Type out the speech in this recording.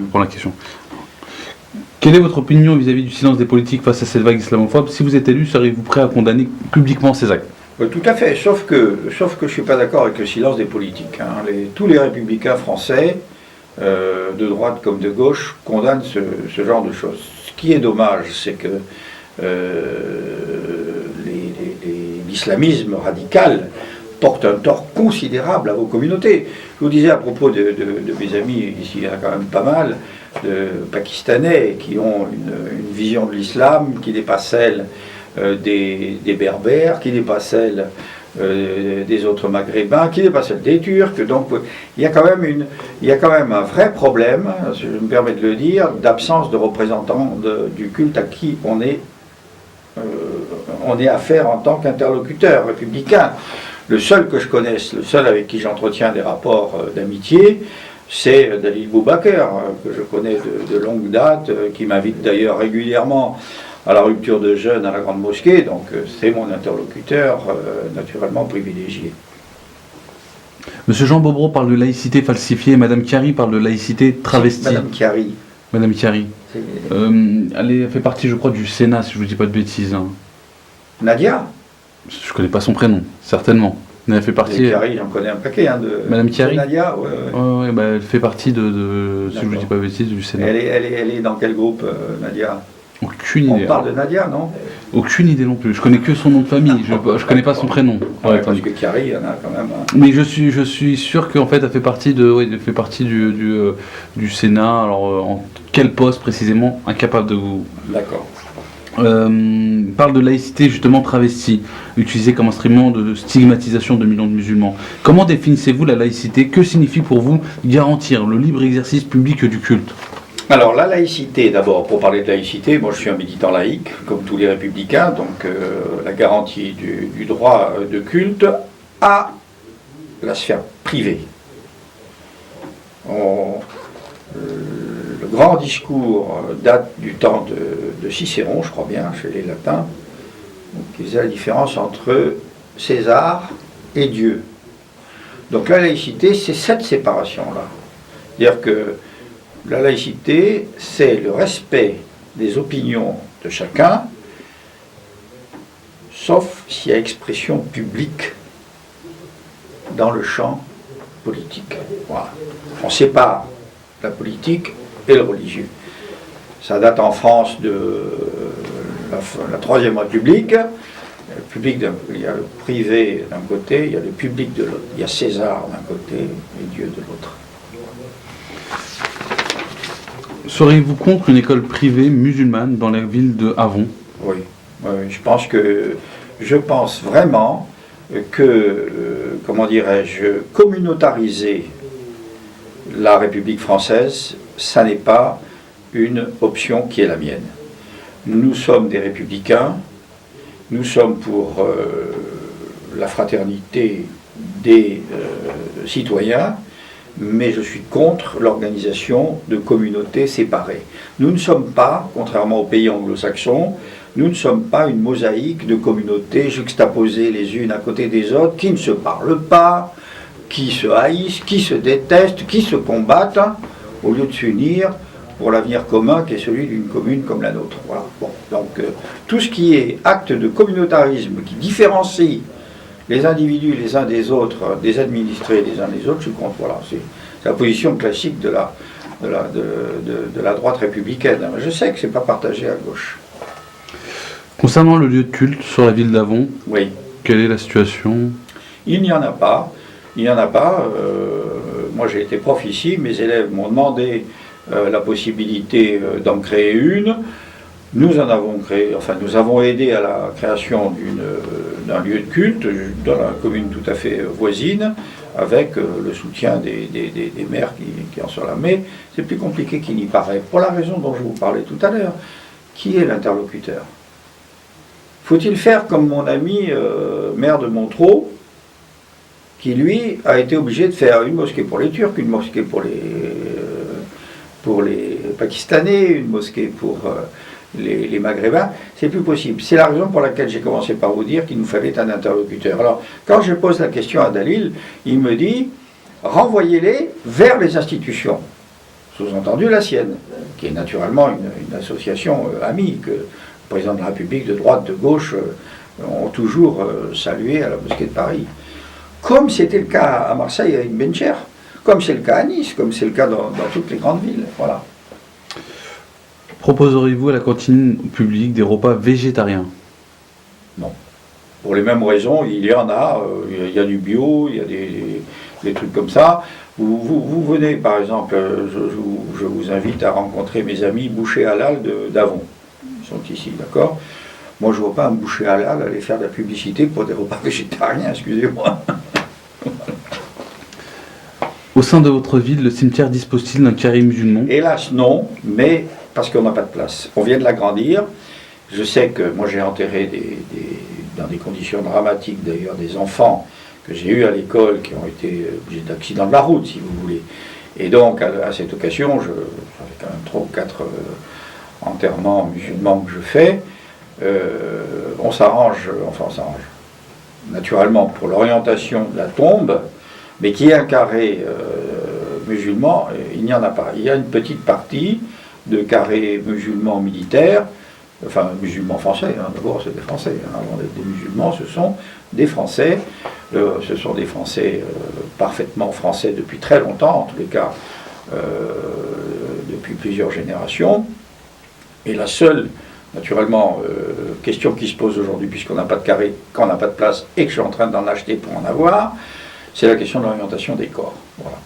pour la question. Quelle est votre opinion vis-à-vis du silence des politiques face à cette vague islamophobe? Si vous êtes élu, seriez-vous prêt à condamner publiquement ces actes? Tout à fait, sauf que je ne suis pas d'accord avec le silence des politiques. Tous les républicains français, de droite comme de gauche, condamnent ce genre de choses. Ce qui est dommage, c'est que l'islamisme radical porte un tort considérable à vos communautés. Je vous disais à propos de mes amis, ici il y en a quand même pas mal, de Pakistanais qui ont une vision de l'islam qui n'est pas celle des Berbères, qui n'est pas celle des autres Maghrébins, qui n'est pas celle des Turcs. Donc il y a quand même un vrai problème, je me permets de le dire, d'absence de représentants du culte à qui on est affaire en tant qu'interlocuteur républicain. Le seul que je connaisse, le seul avec qui j'entretiens des rapports d'amitié, c'est Dalil Boubaker, que je connais de longue date, qui m'invite d'ailleurs régulièrement à la rupture de jeûne à la Grande Mosquée, donc c'est mon interlocuteur naturellement privilégié. Monsieur Jean Bobreau parle de laïcité falsifiée, Madame Chiari parle de laïcité travestie. Madame Chiari. Madame Chiari. Elle fait partie, je crois, du Sénat, si je ne vous dis pas de bêtises. Nadia? Je ne connais pas son prénom, certainement. Mais elle fait partie. Chiari, j'en connais un paquet. Madame Chiari. Nadia, ouais, elle fait partie si je ne vous dis pas de bêtises, du Sénat. Elle est dans quel groupe, Nadia? Aucune idée. On parle de Nadia, non? Aucune idée non plus. Je connais que son nom de famille. Je ne connais pas son prénom. Ouais, parce que Chiari, il y en a quand même. Mais je suis sûr qu'en fait, elle fait partie du Sénat. Alors, en quel poste précisément? Incapable de vous. D'accord. Parle de laïcité justement travestie, utilisée comme instrument de stigmatisation de millions de musulmans. Comment définissez-vous la laïcité? Que signifie pour vous garantir le libre exercice public du culte? Alors la laïcité, d'abord, pour parler de laïcité, moi je suis un militant laïque, comme tous les républicains, donc la garantie du droit de culte à la sphère privée. Le grand discours date du temps de Cicéron, je crois bien, chez les latins, qui faisait la différence entre César et Dieu. Donc la laïcité, c'est cette séparation-là. C'est-à-dire que la laïcité, c'est le respect des opinions de chacun, sauf s'il y a expression publique dans le champ politique. Voilà. On sépare la politique et le religieux. Ça date en France de la Troisième République. Il y a le privé d'un côté, il y a le public de l'autre. Il y a César d'un côté et Dieu de l'autre. Seriez-vous contre une école privée musulmane dans la ville de Havon? Oui, je pense vraiment que, comment dirais-je, communautariser la République française, ça n'est pas une option qui est la mienne. Nous sommes des républicains, nous sommes pour la fraternité des citoyens, mais je suis contre l'organisation de communautés séparées. Nous ne sommes pas, contrairement aux pays anglo-saxons, nous ne sommes pas une mosaïque de communautés juxtaposées les unes à côté des autres, qui ne se parlent pas, qui se haïssent, qui se détestent, qui se combattent, au lieu de s'unir pour l'avenir commun qui est celui d'une commune comme la nôtre. Voilà. Bon. Donc tout ce qui est acte de communautarisme qui différencie les individus les uns des autres, des administrés les uns des autres, je suis contre. Voilà, c'est la position classique de la droite républicaine. Je sais que ce n'est pas partagé à gauche. Concernant le lieu de culte sur la ville d'Avon, oui. Quelle est la situation? Il n'y en a pas. Il n'y en a pas. Moi j'ai été prof ici, mes élèves m'ont demandé la possibilité d'en créer une. Nous en avons créé, enfin nous avons aidé à la création d'un lieu de culte dans la commune tout à fait voisine, avec le soutien des maires qui en sont là. Mais c'est plus compliqué qu'il n'y paraît, pour la raison dont je vous parlais tout à l'heure. Qui est l'interlocuteur? Faut-il faire comme mon ami maire de Montreux, qui lui a été obligé de faire une mosquée pour les Turcs, une mosquée pour les Pakistanais, une mosquée pour les Maghrébins? C'est plus possible. C'est la raison pour laquelle j'ai commencé par vous dire qu'il nous fallait un interlocuteur. Alors, quand je pose la question à Dalil, il me dit, renvoyez-les vers les institutions. sous-entendu la sienne, qui est naturellement une association amie, que le président de la République de droite, de gauche, ont toujours salué à la mosquée de Paris. Comme c'était le cas à Marseille avec Bencher, comme c'est le cas à Nice, comme c'est le cas dans toutes les grandes villes. Voilà. Proposerez-vous à la cantine publique des repas végétariens? Non. Pour les mêmes raisons, il y en a, il y a du bio, il y a des trucs comme ça. Vous venez, par exemple, je vous invite à rencontrer mes amis bouchers halal d'Avon. Ils sont ici, d'accord? Moi, je ne vois pas un boucher halal aller faire de la publicité pour des repas végétariens, excusez-moi. Au sein de votre ville, le cimetière dispose-t-il d'un carré musulman? Hélas, non, mais parce qu'on n'a pas de place. On vient de l'agrandir. Je sais que moi, j'ai enterré dans des conditions dramatiques, d'ailleurs, des enfants que j'ai eus à l'école qui ont été obligés d'accidents de la route, si vous voulez. Et donc, à cette occasion, j'avais quand même 3 ou 4 enterrements musulmans que je fais. On s'arrange, enfin on s'arrange, naturellement pour l'orientation de la tombe, mais qui est un carré musulman, il n'y en a pas. Il y a une petite partie de carré musulman militaire, enfin musulmans français, hein, d'abord c'est des Français, hein, avant d'être des musulmans, ce sont des Français, ce sont des Français parfaitement français depuis très longtemps, en tous les cas depuis plusieurs générations, et la seule naturellement, question qui se pose aujourd'hui, puisqu'on n'a pas de carré, qu'on n'a pas de place, et que je suis en train d'en acheter pour en avoir, c'est la question de l'orientation des corps. Voilà.